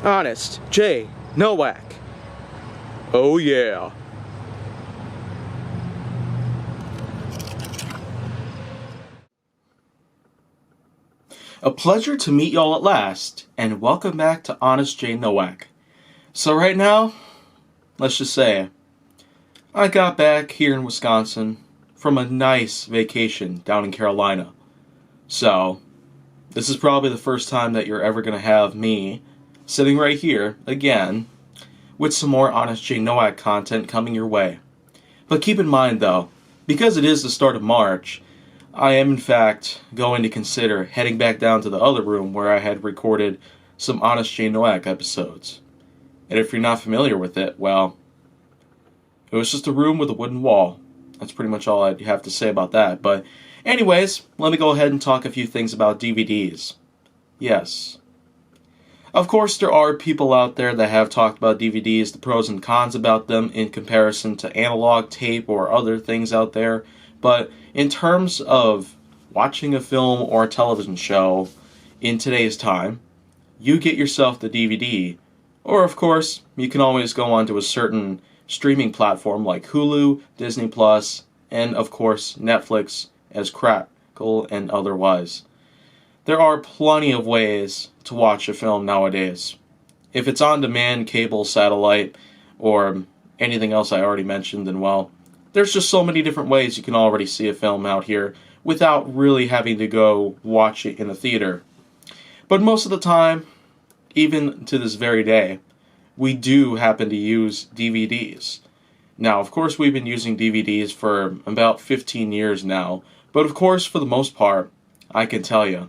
Honest J. Nowak. Oh yeah. A pleasure to meet y'all at last, and welcome back to Honest J. Nowak. So right now, let's just say, I got back here in Wisconsin from a nice vacation down in Carolina. So, this is probably the first time that you're ever going to have me sitting right here, again, with some more Honest J. Nowak content coming your way. But keep in mind though, because it is the start of March, I am in fact going to consider heading back down to the other room where I had recorded some Honest J. Nowak episodes. And if you're not familiar with it, well, it was just a room with a wooden wall. That's pretty much all I have to say about that. But anyways, let me go ahead and talk a few things about DVDs. Yes. Of course, there are people out there that have talked about DVDs, the pros and cons about them in comparison to analog tape or other things out there. But in terms of watching a film or a television show in today's time, you get yourself the DVD. Or, of course, you can always go onto a certain streaming platform like Hulu, Disney Plus, and, of course, Netflix as Crackle and otherwise. There are plenty of ways to watch a film nowadays. If it's on demand, cable, satellite, or anything else I already mentioned, then well, there's just so many different ways you can already see a film out here without really having to go watch it in a theater. But most of the time, even to this very day, we do happen to use DVDs. Now, of course, we've been using DVDs for about 15 years now, but of course, for the most part, I can tell you,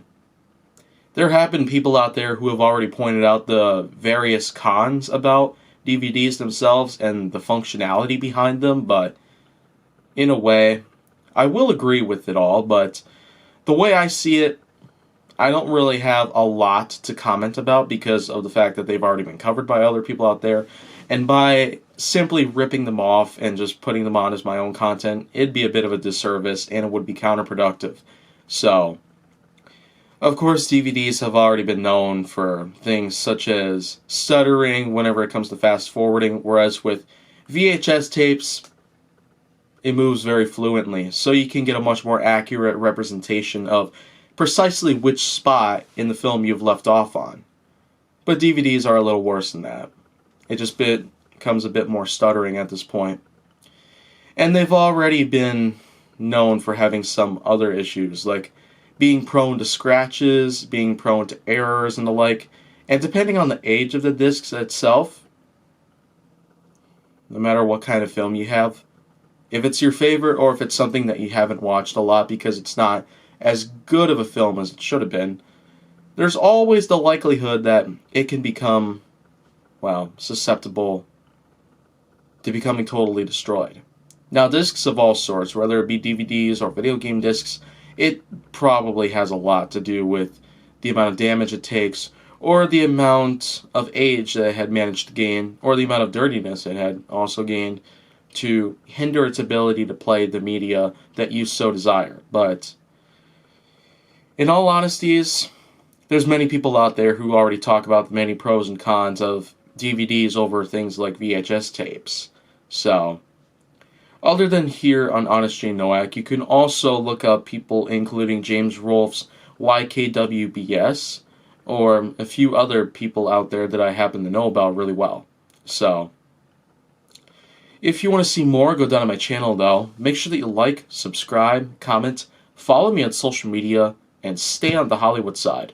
there have been people out there who have already pointed out the various cons about DVDs themselves and the functionality behind them, but in a way, I will agree with it all, but the way I see it, I don't really have a lot to comment about because of the fact that they've already been covered by other people out there, and by simply ripping them off and just putting them on as my own content, it'd be a bit of a disservice and it would be counterproductive. So, of course, DVDs have already been known for things such as stuttering whenever it comes to fast forwarding, whereas with VHS tapes, it moves very fluently, so you can get a much more accurate representation of precisely which spot in the film you've left off on. But DVDs are a little worse than that. It just becomes a bit more stuttering at this point. And they've already been known for having some other issues, like being prone to scratches, being prone to errors and the like, and depending on the age of the discs itself, no matter what kind of film you have, if it's your favorite or if it's something that you haven't watched a lot because it's not as good of a film as it should have been, there's always the likelihood that it can become, well, susceptible to becoming totally destroyed. Now, discs of all sorts, whether it be DVDs or video game discs, it probably has a lot to do with the amount of damage it takes, or the amount of age that it had managed to gain, or the amount of dirtiness it had also gained to hinder its ability to play the media that you so desire. But in all honesties, there's many people out there who already talk about the many pros and cons of DVDs over things like VHS tapes. So, other than here on Honest J. Nowak, you can also look up people including James Rolfe's YKWBS, or a few other people out there that I happen to know about really well. So, if you want to see more, go down to my channel though. Make sure that you like, subscribe, comment, follow me on social media, and stay on the Hollywood side.